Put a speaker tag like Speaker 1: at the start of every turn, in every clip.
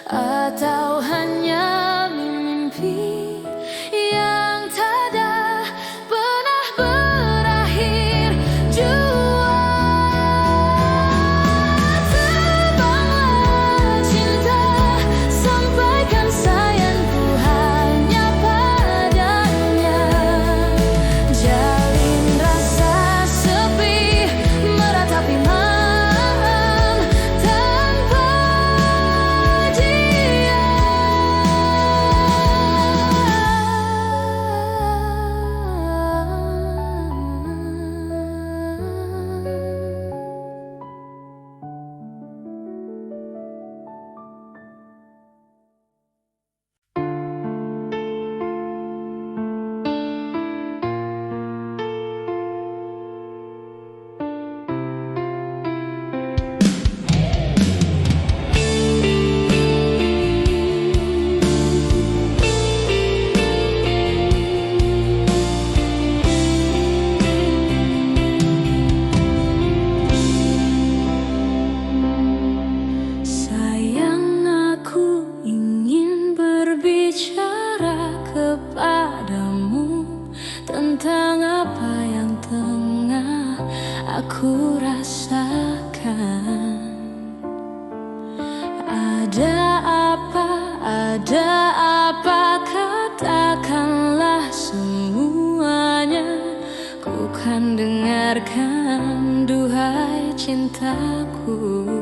Speaker 1: atau hanya mimpi yang tak pernah berakhir jua. Terbanglah cinta, sampaikan sayangku hanya padanya. Jalin rasa sepi, meratapi malam tanpa dia. Sayang, aku ingin berbicara kepadamu tentang apa yang tengah aku rasakan. Ada apa, katakanlah semuanya. Ku kan dengarkan, duhai cintaku.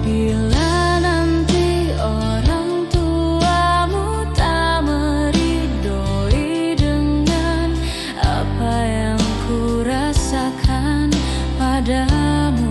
Speaker 1: Bila nanti orang tuamu tak meridoi dengan apa yang ku rasakan padamu,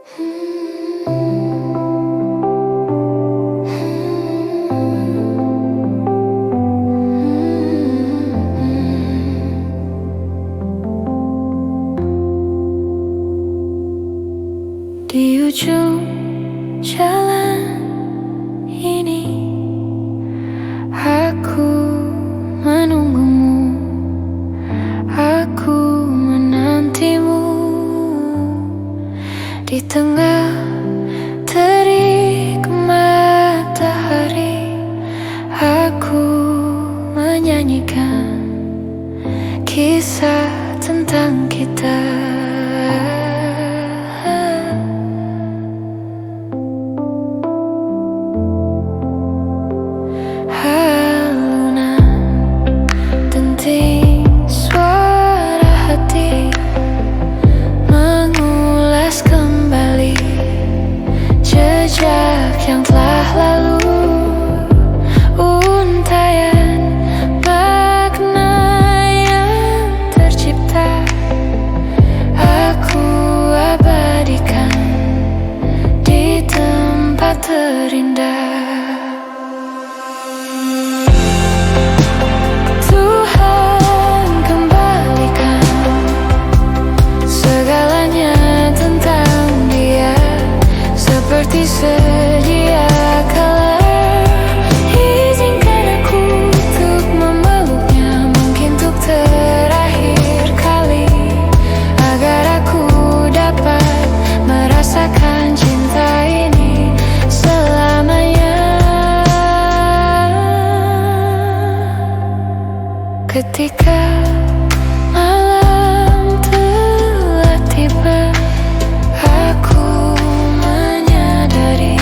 Speaker 1: Di ujung jalan ini aku menunggumu, aku menantimu. Di tengah terik matahari, aku menyanyikan kisah tentang kita. Yang telah lalu, untayan makna yang tercipta, aku abadikan di tempat terindah. Tuhan kembalikan segalanya tentang Dia seperti sedia kala. Izinkan aku untuk memeluknya, mungkin untuk terakhir kali, agar aku dapat merasakan cinta ini selamanya. Ketika malam telah tiba, aku menyadari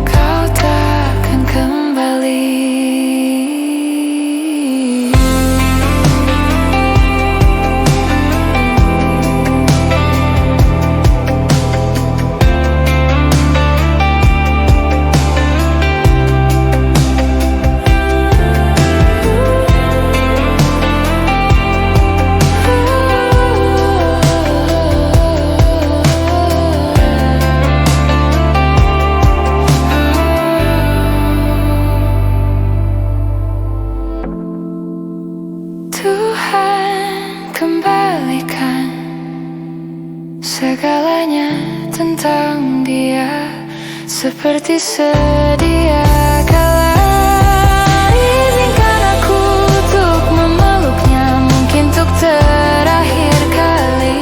Speaker 1: kau takkan kembali. Tuhan kembalikan segalanya tentang Dia seperti sedia kala. Izinkan aku untuk memeluknya, mungkin untuk terakhir kali,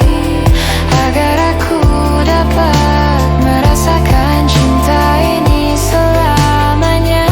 Speaker 1: agar aku dapat merasakan cinta ini selamanya.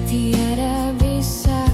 Speaker 1: Tiada bisa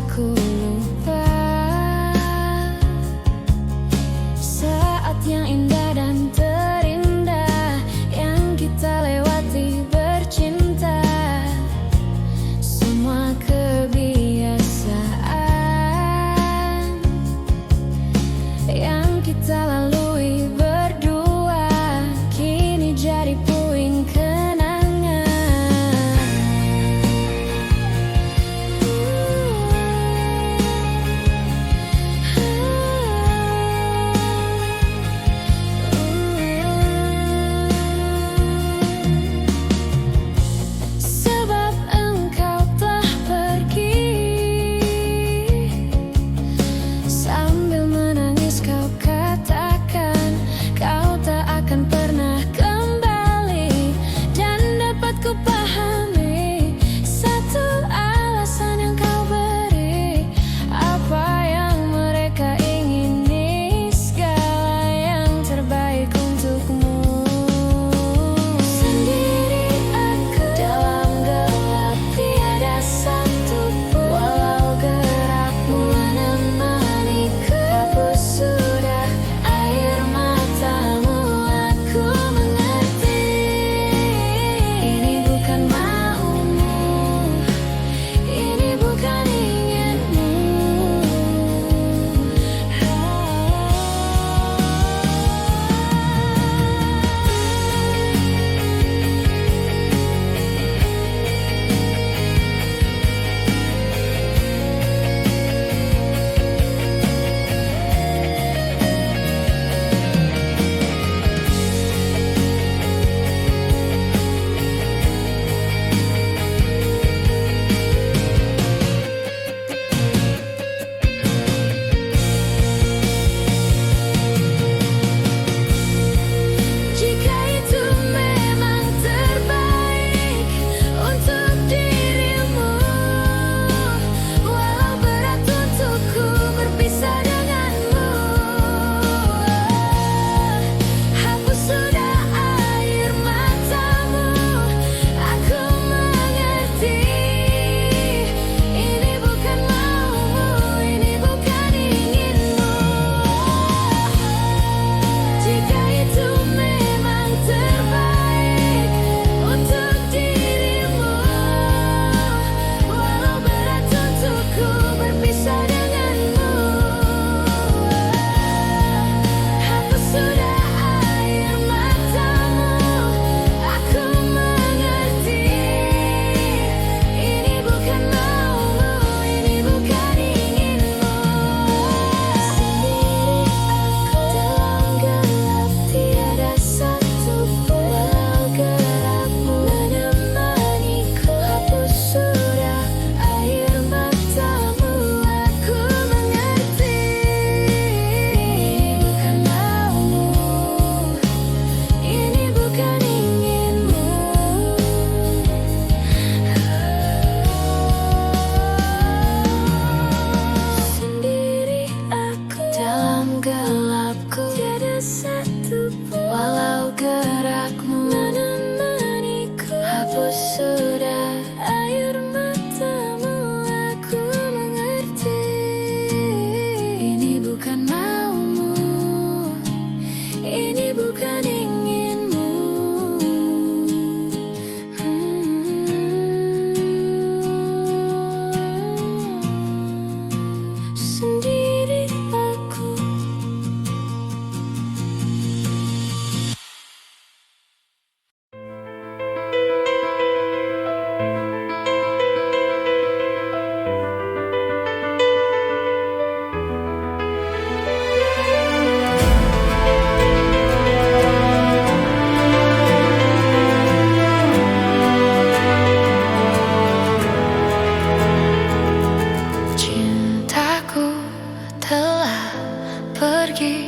Speaker 1: pergi,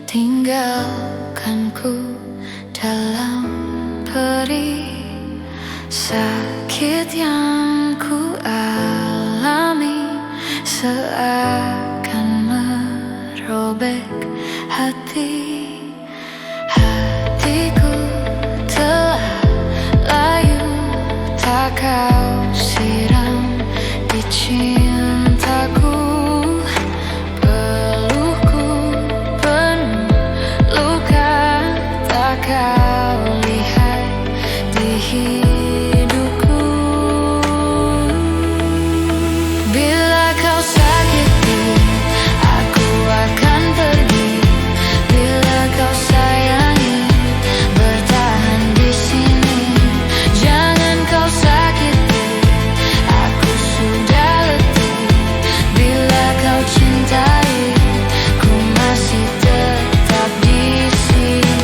Speaker 1: tinggalkanku dalam perih. Sakit yang ku alami seakan merobek hati. Hatiku telah layu, tak kau siram di cintaku. Pelukku penuh luka, tak kau lihat di hidupku. Bila kau sakiti, aku akan pergi. Bila kau sayangi, bertahan di sini. Jangan kau sakiti, aku sudah letih. Bila kau cintai, ku masih tetap di sini.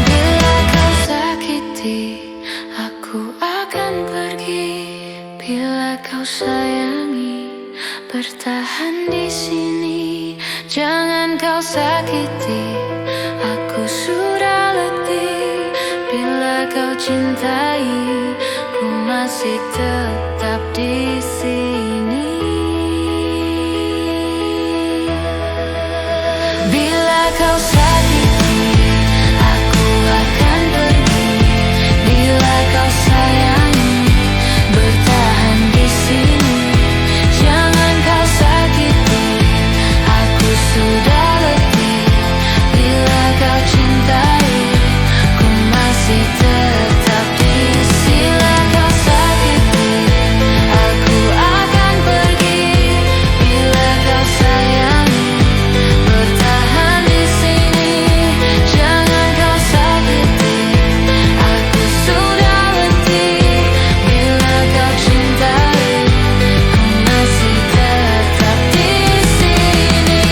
Speaker 1: Bila kau sakiti, aku akan pergi. Bila kau sayangi, bertahan di sini. Jangan kau sakiti, aku sudah letih. Bila kau cintai, ku masih tetap di sini. Bila kau sakiti, aku akan pergi. Bila kau sayangi, bertahan di sini. Jangan kau sakiti, aku sudah letih. Bila kau cintai, ku masih tetap di sini. Bila kau sakiti, aku akan pergi. Bila kau sayangi, bertahan di sini. Jangan kau sakiti, aku sudah letih. Bila kau cintai, ku masih tetap di sini.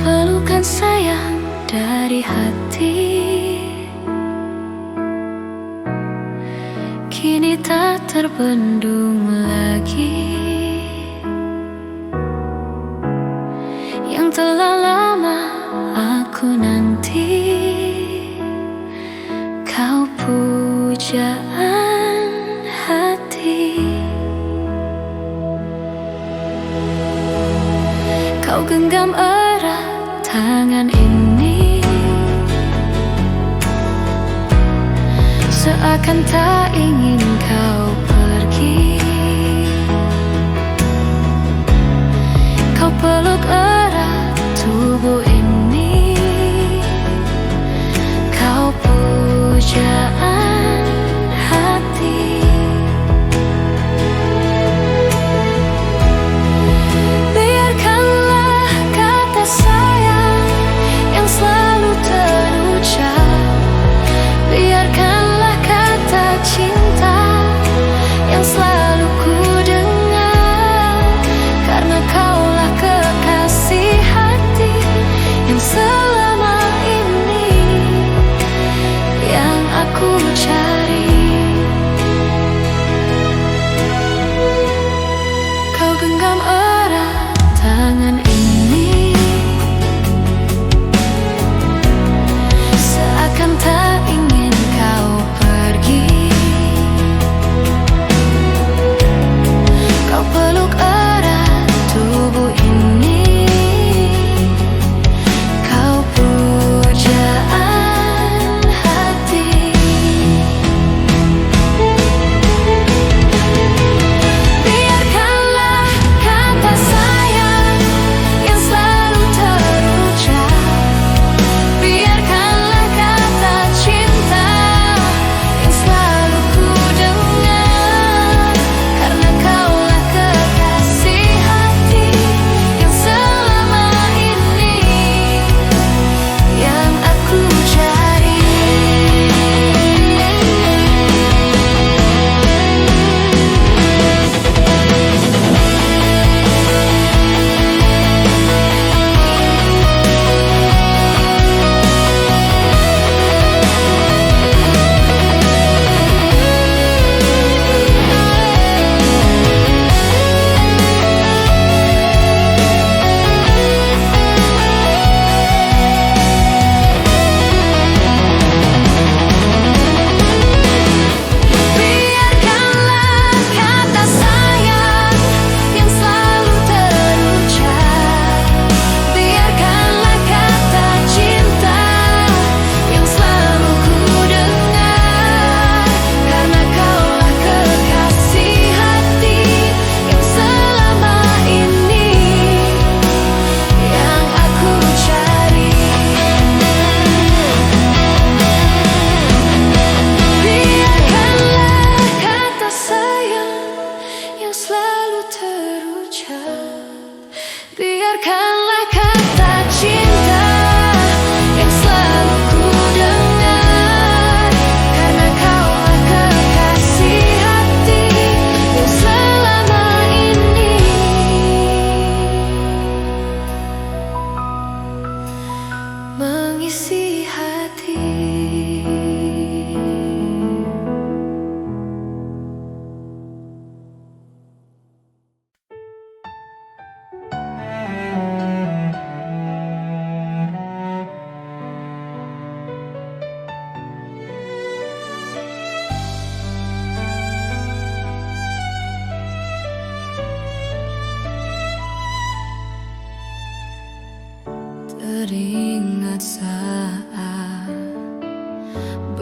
Speaker 1: Pelukan sayang dari hati kini tak terbendung lagi. Yang telah lama aku nanti, kau pujaan hati. Kau genggam erat tangan ini, seakan tak ingin kau pergi. Kau peluk erat tubuh ini, kau pujaan hati. Biarkanlah kata sayang yang selalu terucap, biarkanlah kata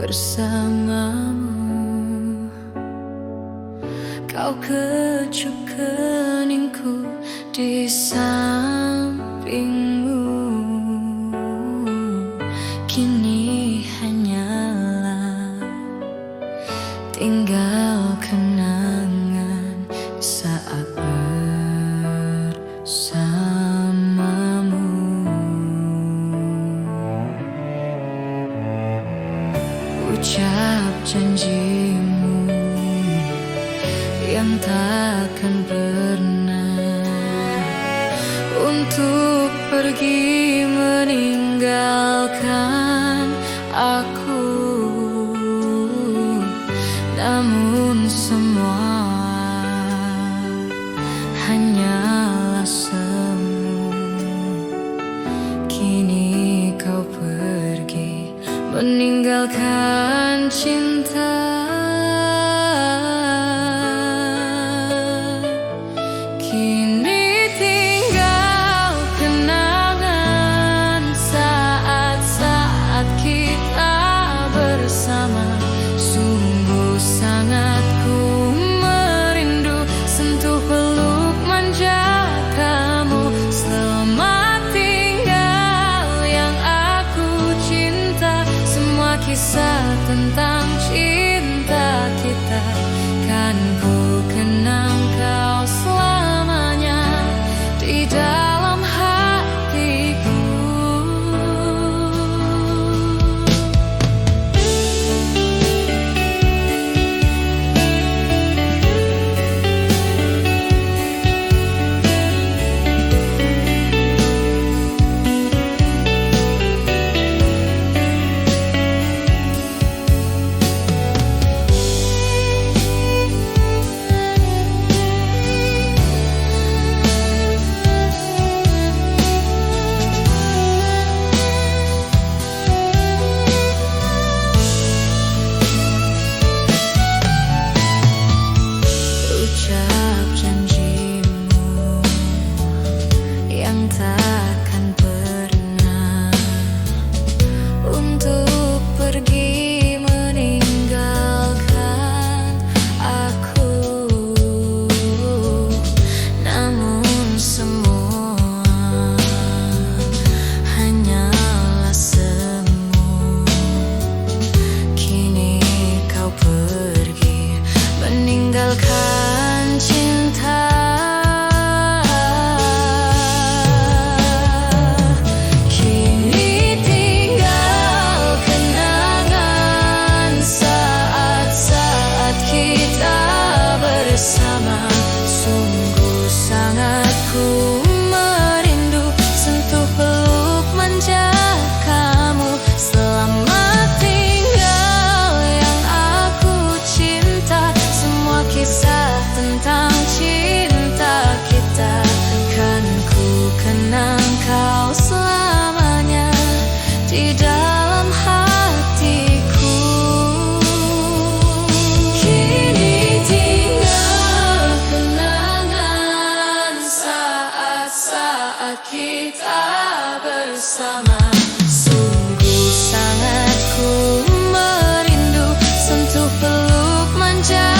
Speaker 1: bersamamu. Kau kecup keningku di sampingmu. Kini hanyalah tinggal kenangan saat bersamamu. Ucap janjimu yang takkan pernah untuk pergi meninggalkan aku. Namun semua hanyalah semu. Kini kau pergi meninggalkan cinta. Kini tinggal kenangan saat-saat kita bersama. Sungguh sangat ku merindu sentuh peluk manja kamu. Selamat tinggal yang aku cinta. Semua kisah tentang cinta kita kan ku kenang kau selamanya di dalam hatiku. Ucap janjimu yang takkan pernah untuk pergi meninggalkan aku. Namun semua hanyalah semu. Kini kau pergi meninggalkan cinta. Kini tinggal kenangan saat-saat kita bersama. Sungguh sangat ku merindu sentuh peluk manja kamu. Selamat tinggal yang aku cinta. Semua kisah tentang cinta kita kan ku kenang kau selamanya di dalam hatiku. Kini tinggal kenangan saat-saat kita bersama. Sungguh sangat ku merindu sentuh peluk manja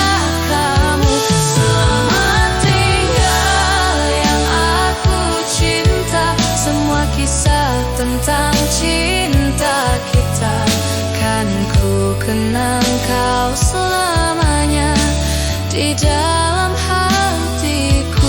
Speaker 1: kamu. Selamat tinggal yang aku cinta. Semua kisah tentang cinta kita kan ku kenang kau selamanya di dalam hatiku.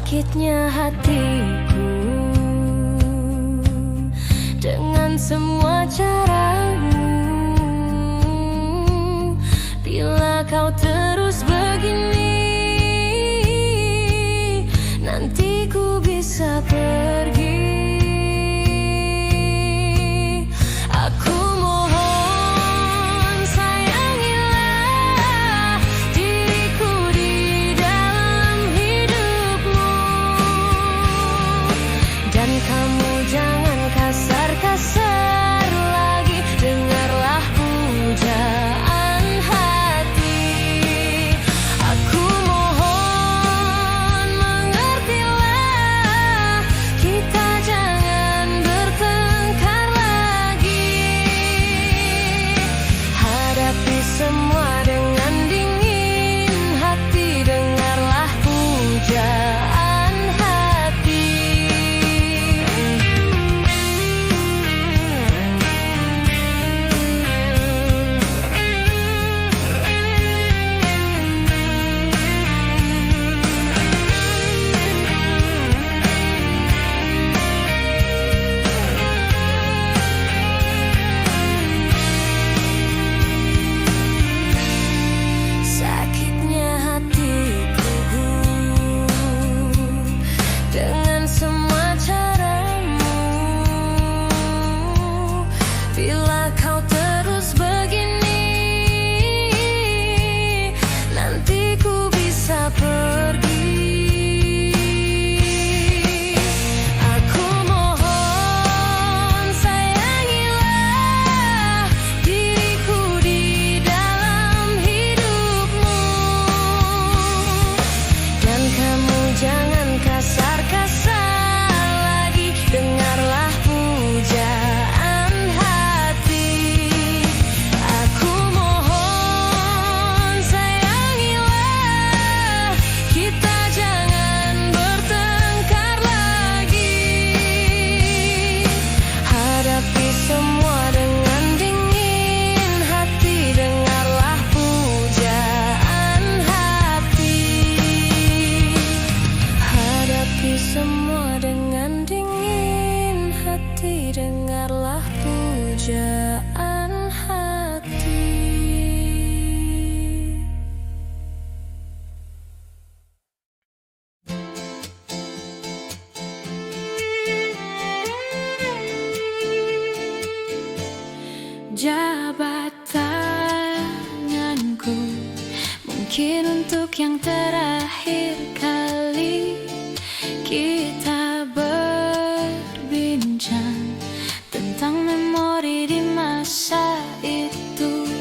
Speaker 1: sakitnya hatiku dengan semua caramu. Bila kau terus begini, nanti ku bisa pergi. Aku mohon sayangilah diriku di dalam hidupmu, dan kamu jangan kasar-kasar lagi. Dengarlah pujaan hati. Aku mohon mengertilah, kita jangan bertengkar lagi. Hadapi semua dengan dingin hati. Dengarlah pujaan hati. Sakitnya hatiku dengan semua caramu. Bila kau terus begini, nanti ku bisa pergi. Aku mohon sayangilah diriku di dalam hidupmu, dan kamu jangan kasar-kasar lagi. Dengarlah pujaan hati. Aku mohon sayangilah, kita jangan bertengkar lagi. Hadapi semua dengan dingin hati. Dengarlah pujaan hati. Hadapi semua dengan dingin hati. Dengarlah pujaan hati. Jabat tanganku, mungkin untuk yang terakhir kali kita berbincang tentang memori di masa itu.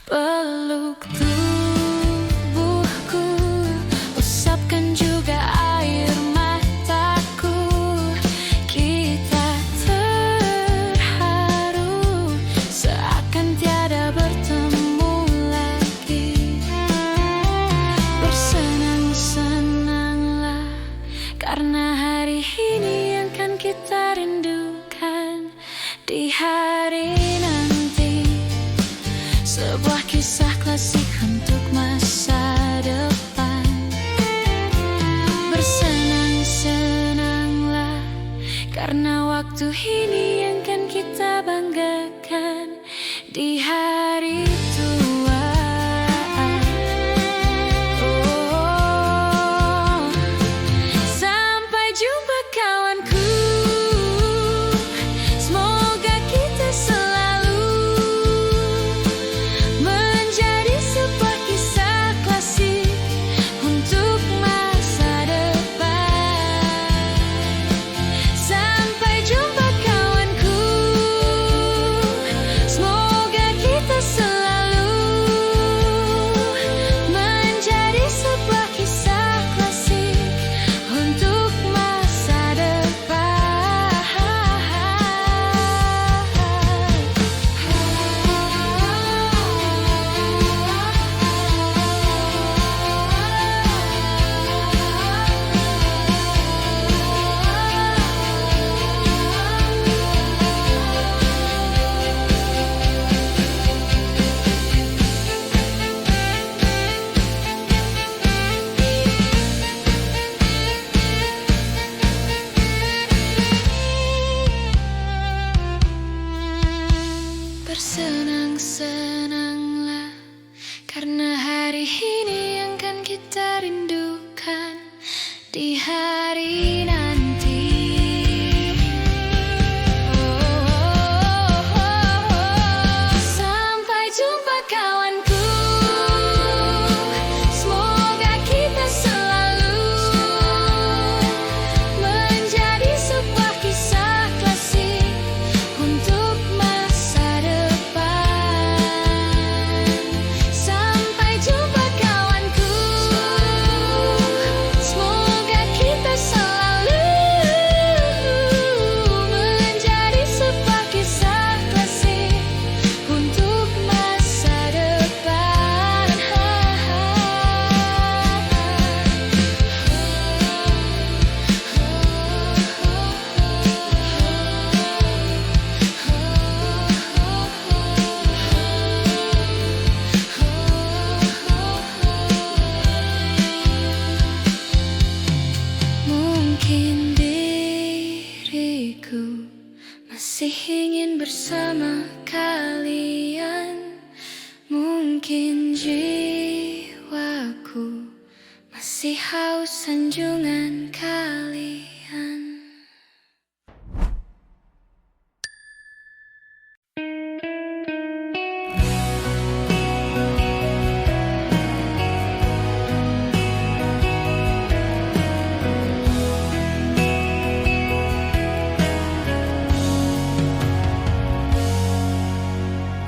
Speaker 1: Peluk tubuhku, usapkan juga air mataku. Kita terharu seakan tiada bertemu lagi. Bersenang-senanglah karena hari ini yang kan kita rindukan di hari nanti. Sebuah kisah klasik untuk masa depan. Bersenang-senanglah karena waktu ini yang kan kita banggakan di hari tua. Oh, sampai jumpa kawanku. Semoga kita selalu menjadi sebuah kisah klasik untuk masa depan. Sampai jumpa kawanku. Semoga kita di hari nanti. Sampai jumpa kawanku, semoga kita selalu menjadi sebuah kisah klasik untuk masa depan. Sampai jumpa kawanku, semoga kita selalu menjadi sebuah kisah klasik untuk masa depan. Mungkin diriku masih ingin bersama kalian. Mungkin jiwaku masih haus sanjungan kalian.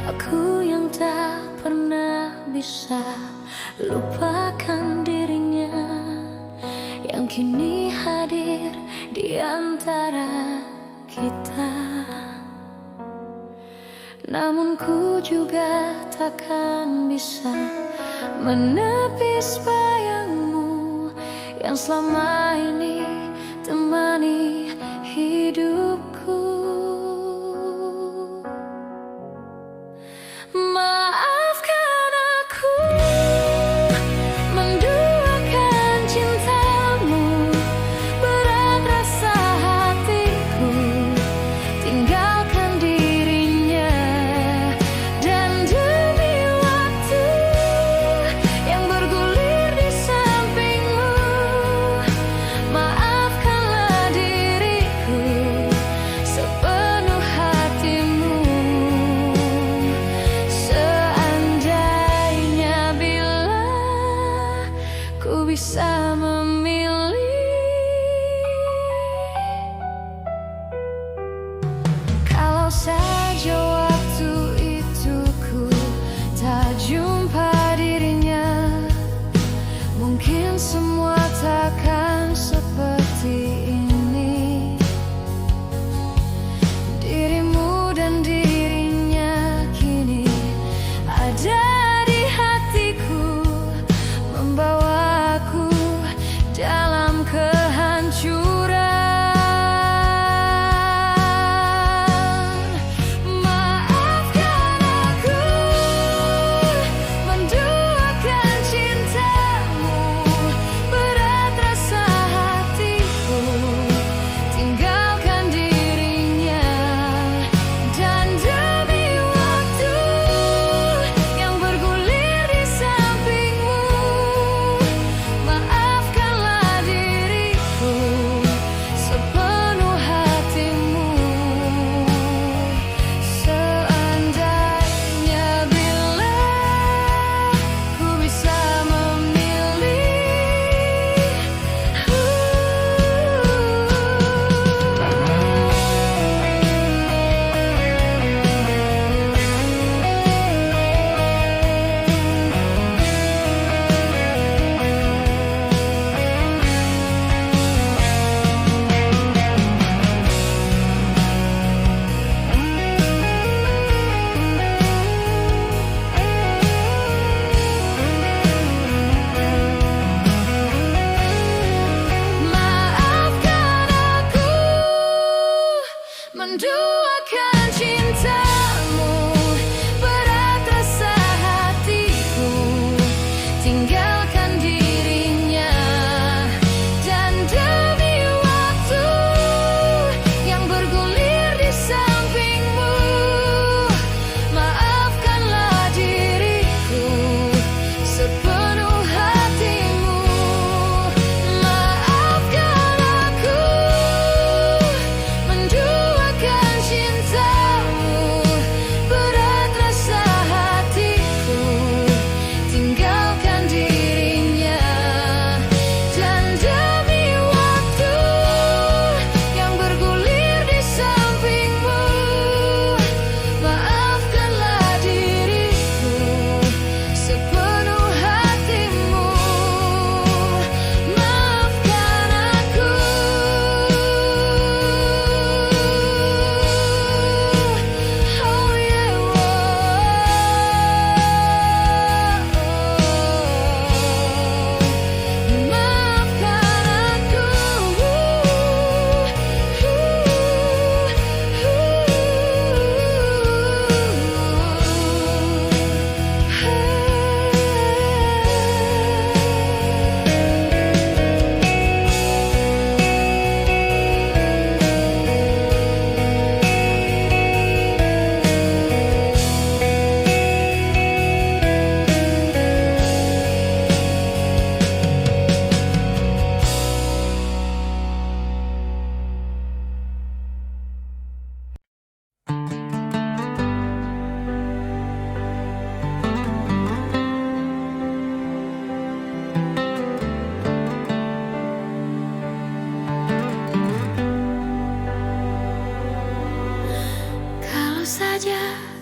Speaker 1: Aku yang tak pernah bisa lupakan dirinya, yang kini hadir di antara kita. Namun ku juga takkan bisa menepis bayangmu yang selama ini temani hidupku. Maafkan aku menduakan cintamu, berat rasa hatiku tinggalkan dirinya, dan demi waktu yang bergulir di sampingmu, maafkanlah diriku sepenuh hatimu. Seandainya bila ku bisa memilih, kalau saja waktu itu ku tak jumpa dirinya, mungkin semua takkan seperti ini. Dirimu dan dirinya kini ada di hatiku, membawaku dalam kehancuran. Maafkan aku menduakan cintamu, berat rasa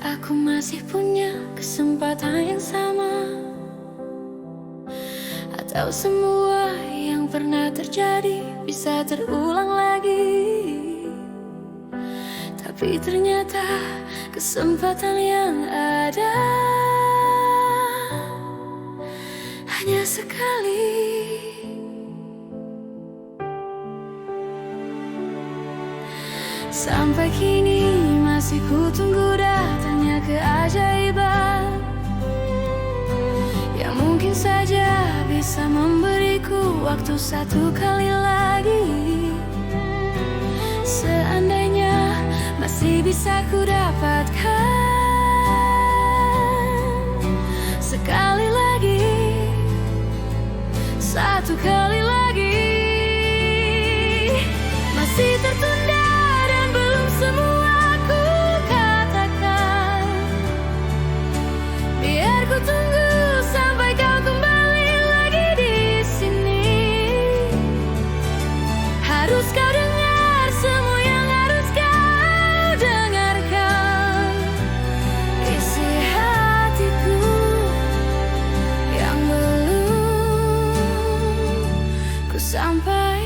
Speaker 1: aku masih punya kesempatan yang sama, atau semua yang pernah terjadi bisa terulang lagi. Tapi ternyata kesempatan yang ada hanya sekali. Sampai kini masih ku tunggu datangnya keajaiban yang mungkin saja bisa memberiku waktu satu kali lagi. Seandainya masih bisa ku dapatkan sekali lagi, satu kali lagi. Masih tertunda dan belum semua ku katakan. Biar ku tunggu sampai kau kembali lagi di sini. Harus kau dengar semua yang harus kau dengarkan. Isi hatiku yang belum ku sampaikan.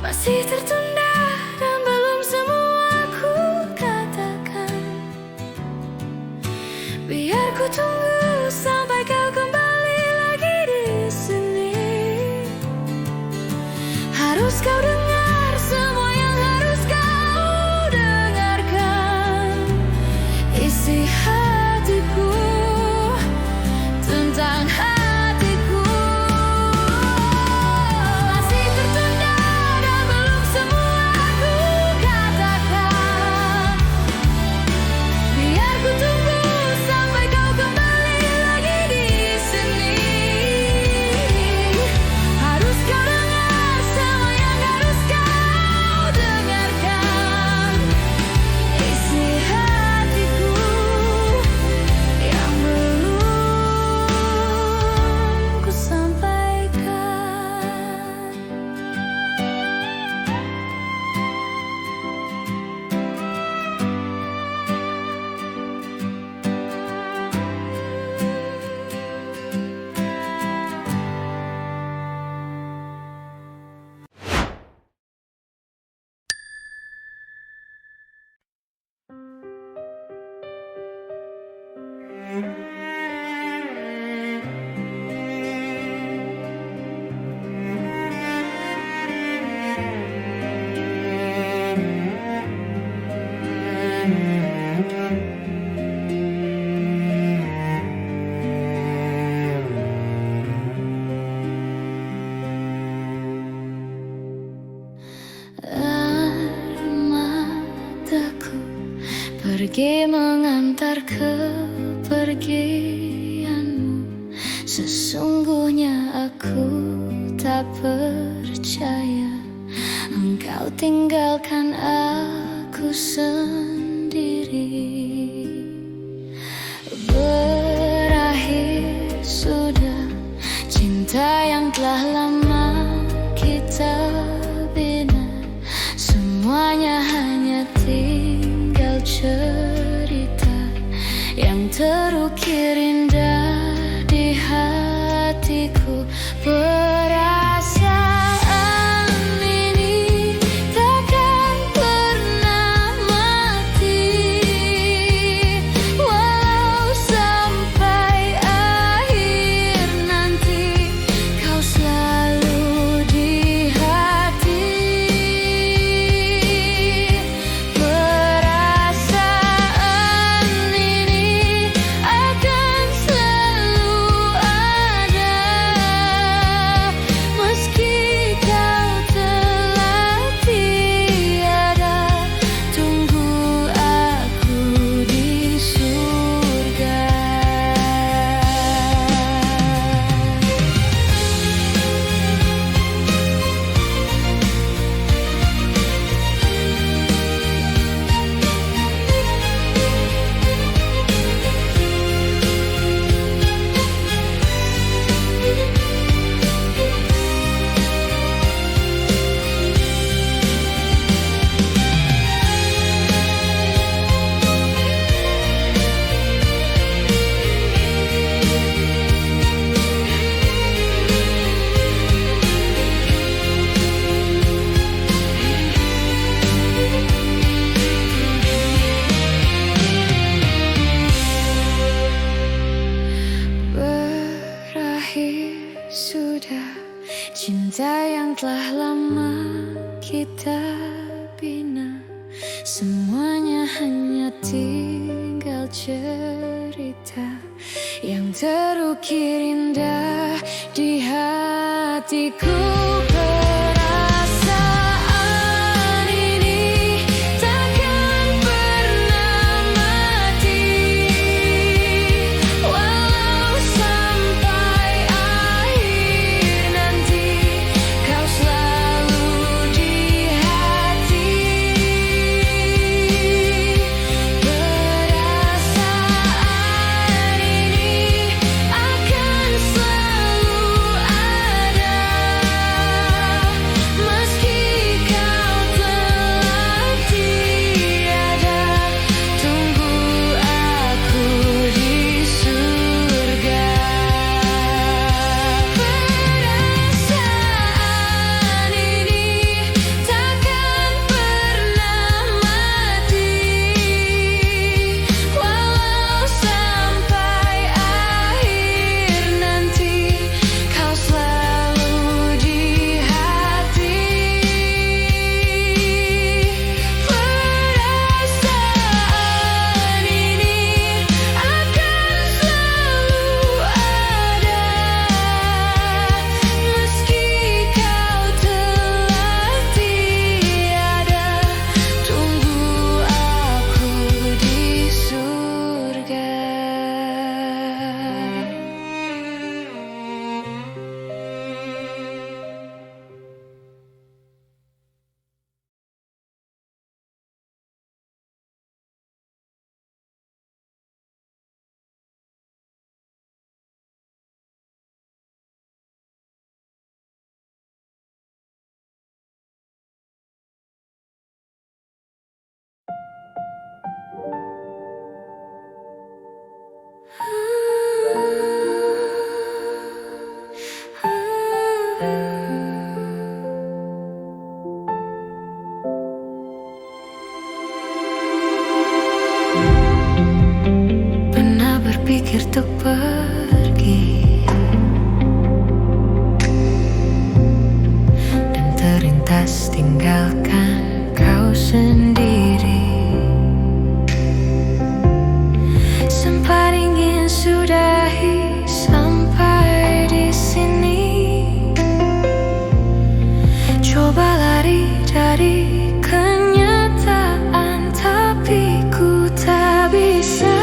Speaker 1: Masih tertunda dan belum semua ku katakan. Biar ku tunggu sampai kau kembali lagi di sini. Harus kau dengar semua yang harus kau dengarkan. Isi hatiku tentang hatiku. Masih tertunda dan belum semua ku katakan. Biar ku tunggu sampai kau kembali lagi di sini. Harus kau dengar semua yang harus kau dengarkan. Isi hatiku yang belum ku sampaikan. Air mataku pergi mengantar kepergianmu. Sesungguhnya aku tak percaya engkau tinggalkan aku sendiri. Berakhir sudah cinta yang telah lama kita bina. Semuanya hanya tinggal cerita yang terukir indah di hatiku. Perasaan ini takkan pernah telah lama kita bina, semuanya hanya tinggal cerita yang terukir indah di hatiku. Perasaan ini takkan pernah mati, walau sampai akhir nanti kau selalu di hati. Perasaan ini akan selalu ada, meski kau telah tiada. Tunggu aku di surga. Perasaan ini takkan pernah mati, walau sampai akhir nanti kau selalu di hati. Perasaan ini akan selalu ada, meski kau telah tiada. Tunggu aku di surga. Pernah berpikir untuk pergi dan terlintas tinggalkan kau sendiri. Sempat ingin sudahi sampai di sini, coba lari dari kenyataan, tapi ku tak bisa.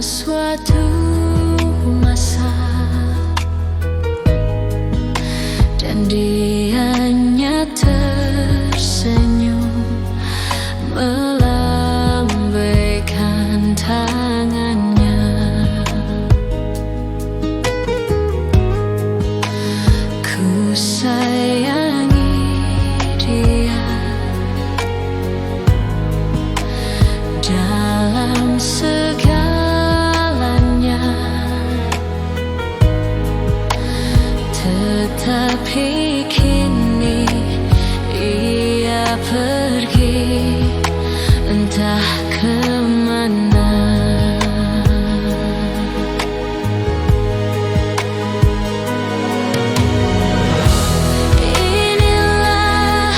Speaker 1: Suatu masa dan dianya tersenyum melambaikan tangannya. Ku sayangi dia dalam tapi kini ia pergi entah kemana. Inilah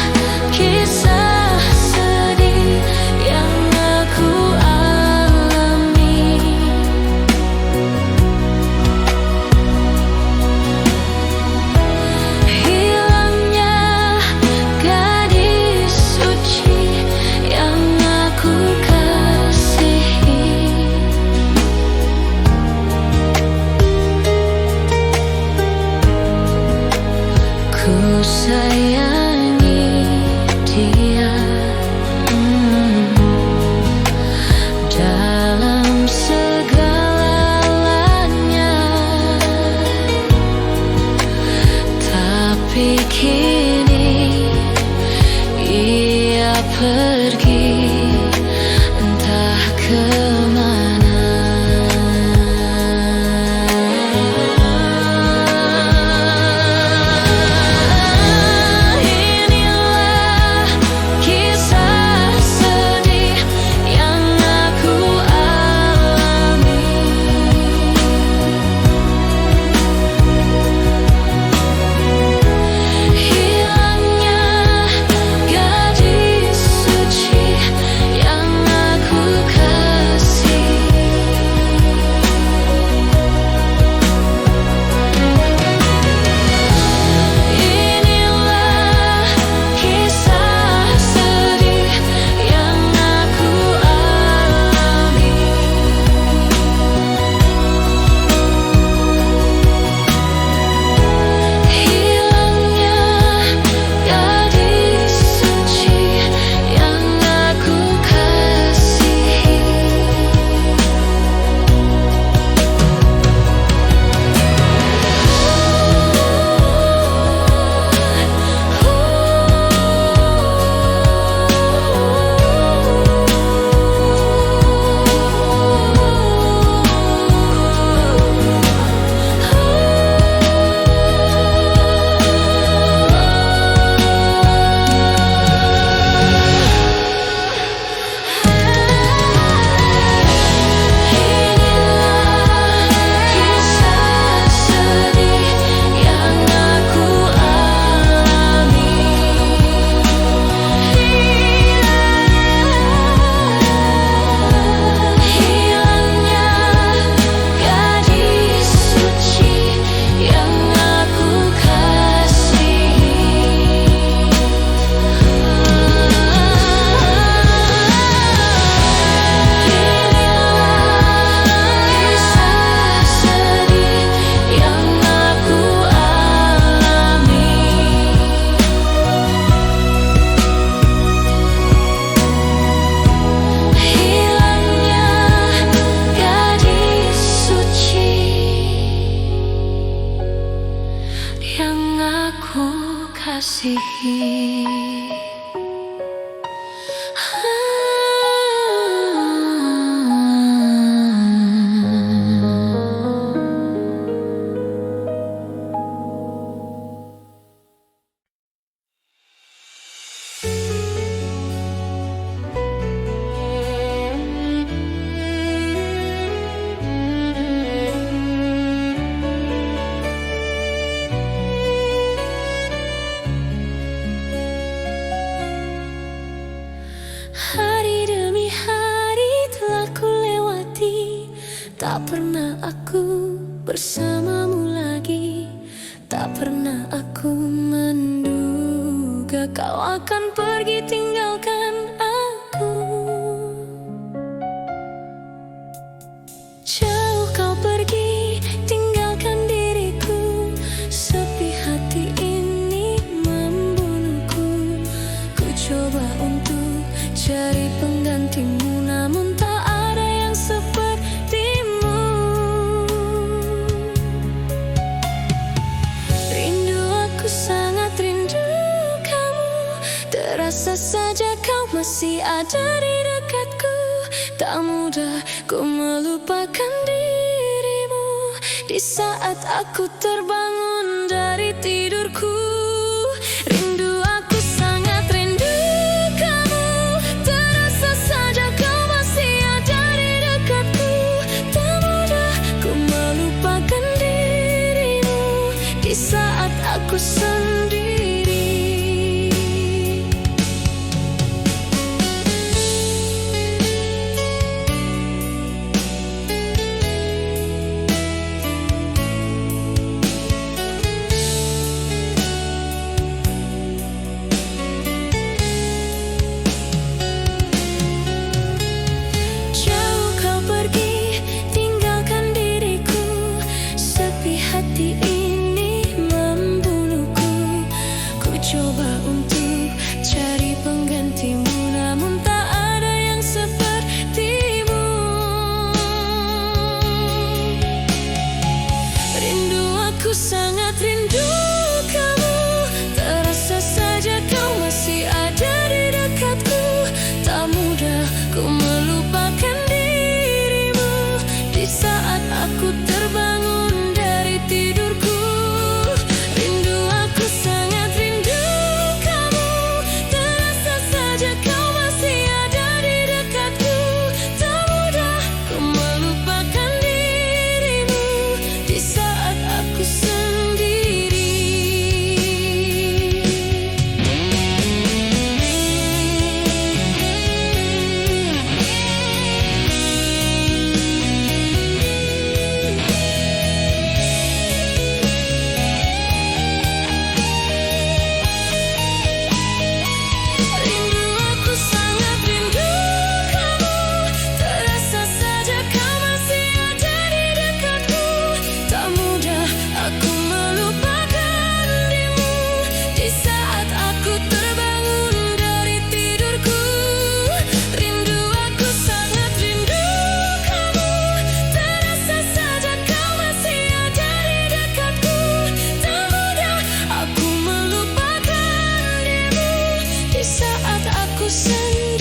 Speaker 1: kisah sedih yang aku alami. Ku sayangi dia dalam segalanya, tapi kini ia pergi entah kemana. Hilangnya gadis suci kasihi. Hari demi hari telah ku lewati, tak pernah aku bersamamu lagi. Tak pernah aku menduga kau akan pergi tinggalkan aku. Jauh kau pergi tinggalkan diriku, sepi hati ini membunuhku. Ku coba untuk cari penggantimu, namun tak ada yang sepertimu. Rindu, aku sangat rindu kamu. Terasa saja kau masih ada di dekatku. Tak mudah ku melupakan dirimu di saat aku terbangun dari tidurku. Rindu, aku sangat rindu kamu. Terasa saja kau masih ada di dekatku. Tak mudah ku melupakan dirimu di saat aku sendiri. Jauh kau pergi tinggalkan diriku, sepi hati ini membunuhku. Ku coba untuk cari penggantimu, namun tak ada yang sepertimu. Rindu, aku sangat rindu kamu. Terasa saja kau masih ada di dekatku. Tak mudah ku melupakan dirimu di saat aku terbangun dari tidurku. Rindu, aku sangat rindu kamu. Terasa saja kau masih ada di dekatku. Tak mudah ku melupakan dirimu di saat aku sendiri. Rindu, aku sangat rindu kamu. Terasa saja kau masih ada di dekatku. Tak mudah aku melupakan dirimu di saat aku terbangun dari tidurku. Rindu, aku sangat rindu kamu. Terasa saja kau masih ada di dekatku. Tak mudah aku melupakan dirimu di saat aku sendiri.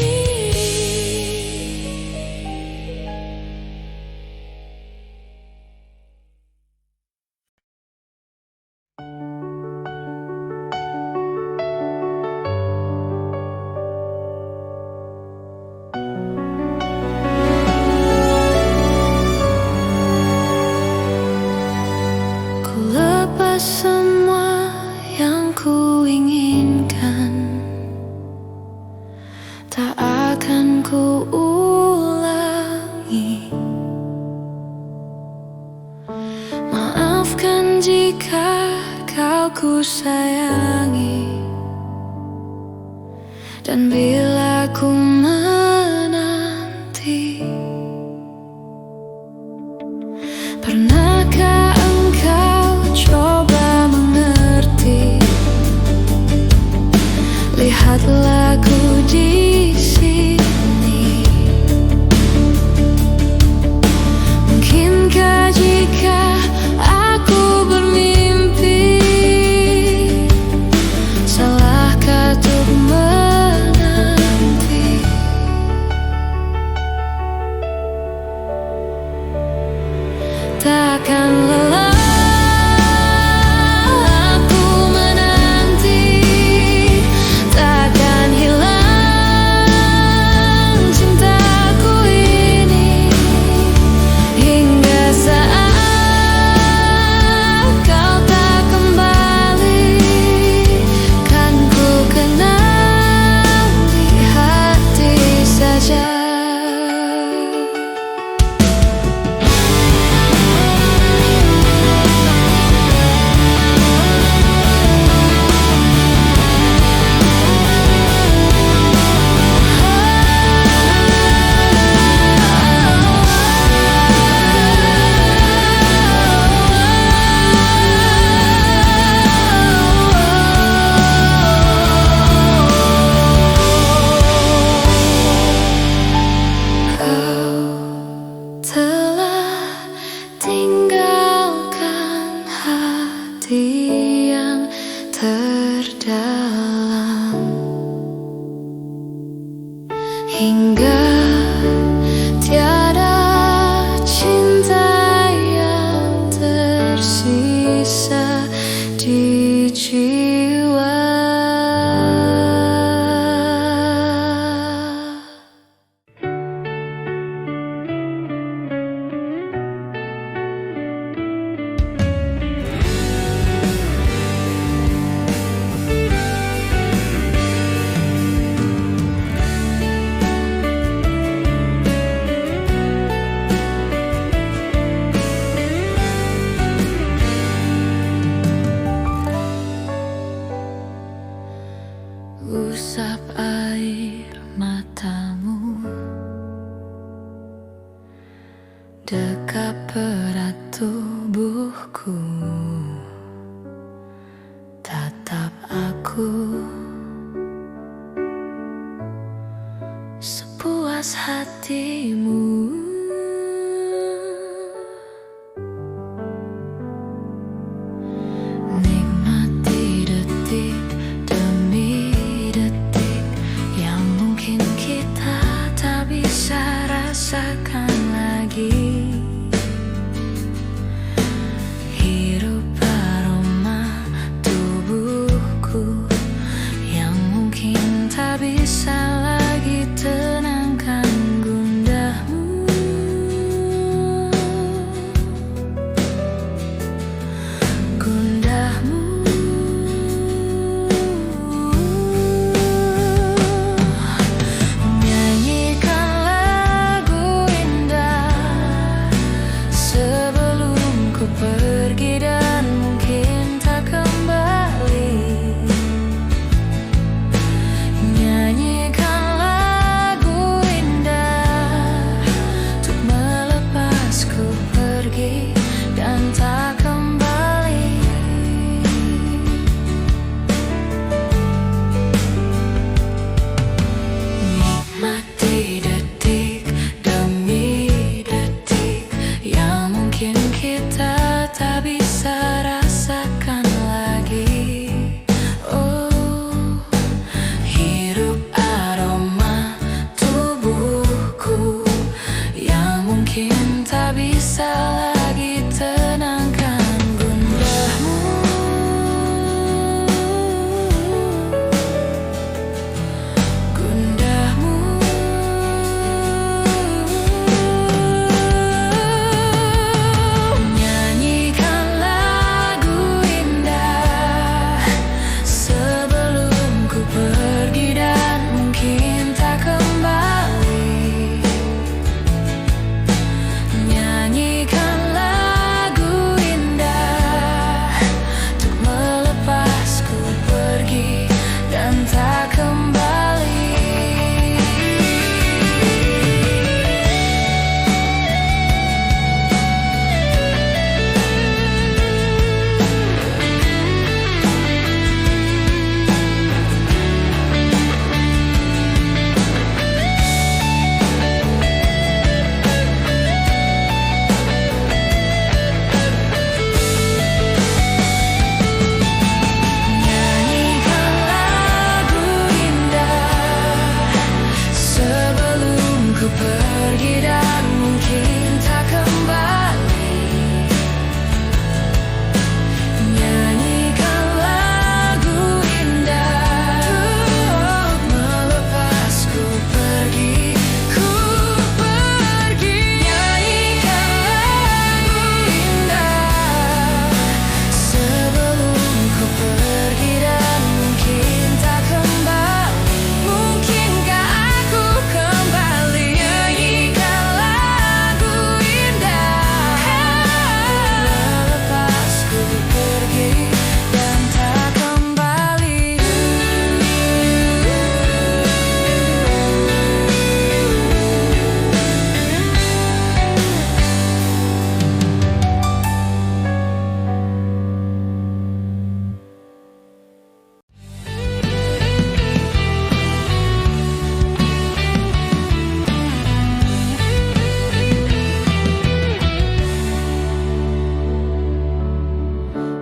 Speaker 1: Ku lepas semua yang ku inginkan, tak akan ku ulangi. Maafkan jika kau ku sayangi, dan bila ku menanti. Pernahkah engkau coba mengerti? Lihatlah ku di sini. Mungkinkah jika aku bermimpi, salah hingga tiada cinta yang tersisa di jiwa. Usap air matamu, dekap erat tubuhku, tatap aku sepuas hatimu. Nikmati detik demi detik yang mungkin kita tak bisa rasakan lagi. Hirup aroma tubuhku yang mungkin tak bisa lagi tenangkan gundahmu. Gundahmu. Nyanyikan lagu indah sebelum ku pergi dan mungkin tak kembali. Nyanyikan lagu indah untuk melepasku pergi dan tak kembali. Nikmati detik demi detik yang mungkin kita tak bisa rasakan lagi. Oh, hirup aroma tubuhku yang mungkin tak bisa lagi tenangkan gundahmu. Gundahmu. Nyanyikan lagu indah sebelum ku pergi dan mungkin tak kembali. Nyanyikan lagu indah untuk melepasku pergi dan tak kembali. Nyanyikan lagu indah sebelum ku pergi dan mungkin tak kembali. Nyanyikan lagu indah untuk melepasku pergi. Ku pergi. Nyanyikan lagu indah sebelum ku pergi dan mungkin tak kembali. Mungkinkah aku kembali? Nyanyikan lagu indah melepasku pergi dan tak kembali.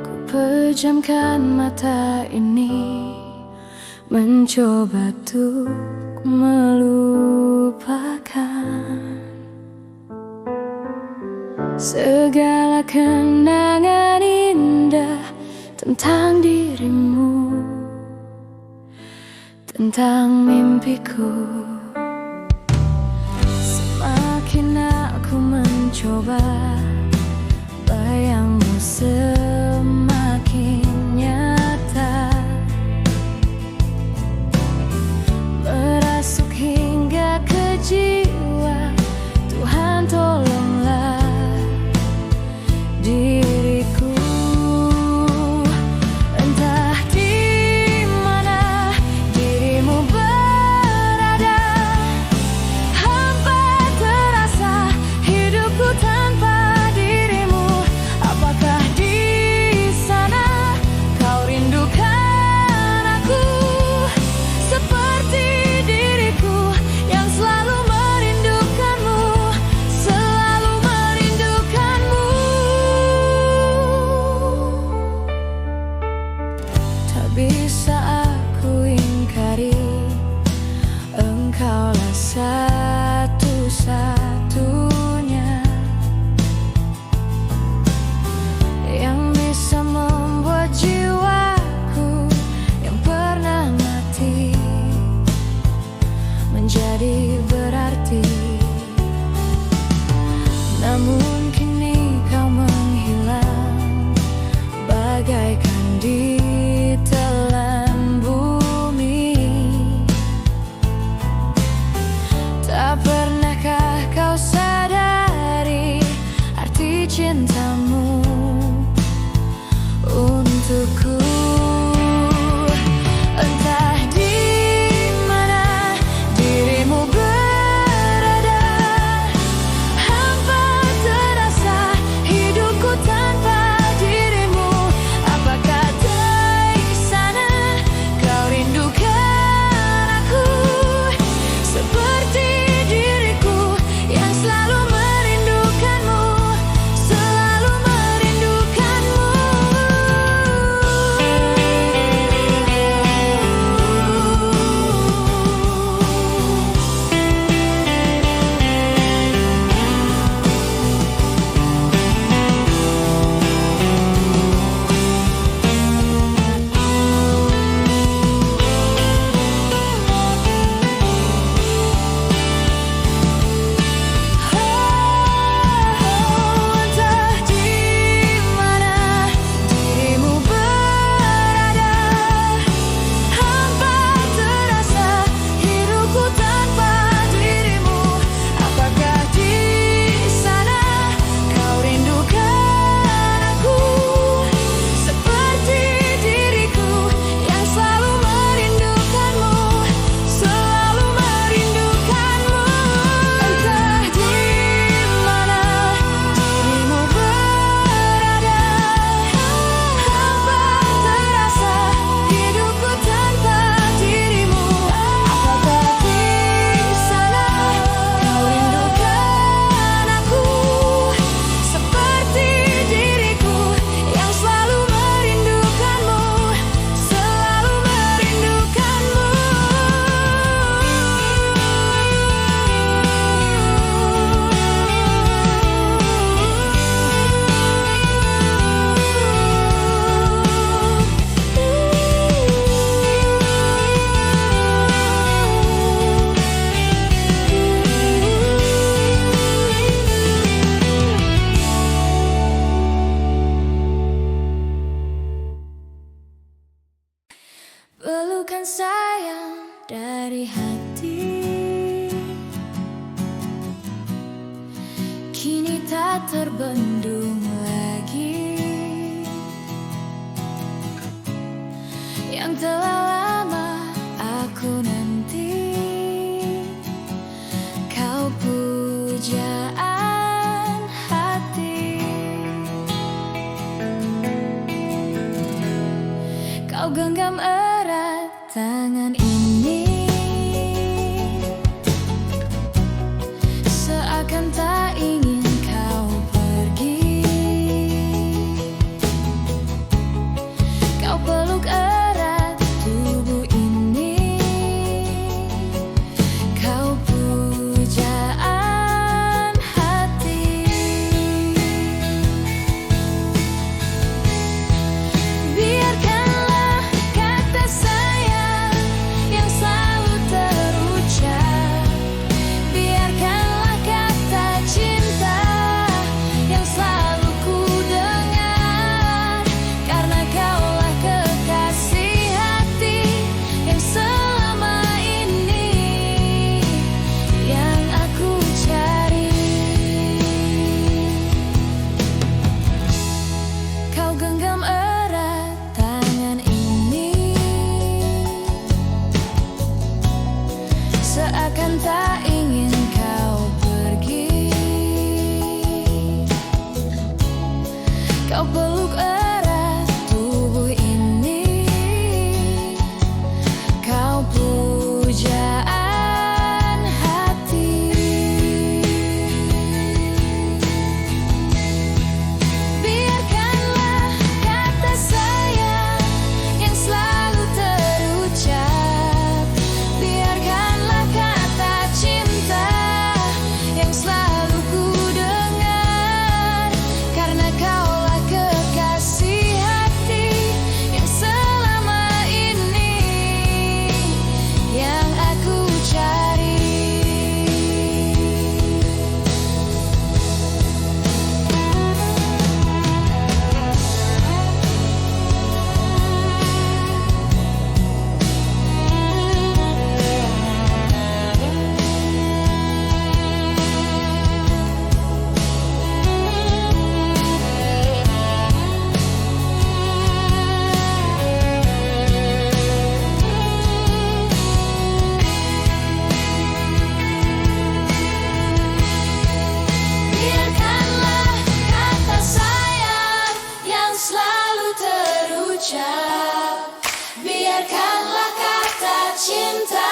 Speaker 1: Ku pejamkan mata ini mencoba untuk meluk segala kenangan indah tentang dirimu, tentang mimpiku. Semakin aku mencoba, bayangmu semakin nyata, merasuk hingga ke jiwa. Tuhan tolonglah diriku. Entah di mana dirimu berada, hampa terasa hidupku tanpa dirimu. Apakah di sana kau rindukan aku seperti diriku yang selalu merindukanmu, selalu merindukanmu. Tak bisa aku ingkari, engkaulah satu-satunya yang bisa membuat jiwaku yang pernah mati menjadi berarti. Namun kini kau menghilang bagaikan ditelan bumi. Tak pernahkah kau sadari arti cintamu untukku? Entah di mana dirimu berada, hampa terasa hidupku tanpa dirimu. Apakah di sana kau rindukan aku seperti diriku yang selalu merindukanmu, selalu merindukanmu. Entah di mana dirimu berada, hampa terasa hidupku tanpa dirimu. Apakah di sana kau rindukan aku seperti diriku yang selalu merindukanmu, selalu merindukanmu. Entah di mana dirimu berada, hampa terasa hidupku tanpa dirimu. Apakah di sana kau rindukan aku seperti diriku yang selalu merindukanmu, selalu merindukanmu. Pelukan sayang dari hati kini tak terbendung lagi, yang telah lama aku nanti. Kau pujaan hati, kau genggam erat tangan ini, seakan tak ingin kau pergi. seakan tak ingin kau pergi. Kau peluk erat tubuh ini, kau pujaan hati. Biarkanlah kata sayang yang selalu terucap, biarkanlah kata cinta yang selalu ku dengar, karena kaulah kekasih hati yang selama ini yang aku cari. Biarkanlah kata sayang yang selalu terucap, biarkanlah kata cinta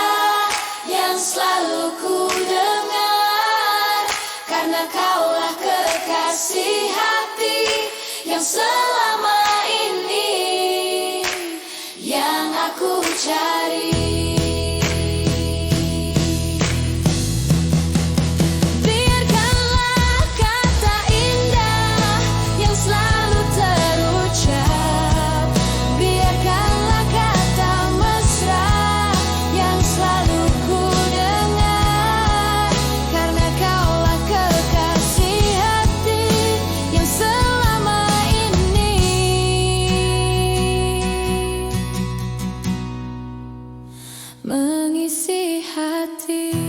Speaker 1: yang selalu ku dengar, karena kaulah kekasih hati yang selama ini yang aku cari. Biarkanlah kata indah yang selalu terucap, biarkanlah kata mesra yang selalu ku dengar, karena kaulah kekasih hati yang selama ini mengisi hati.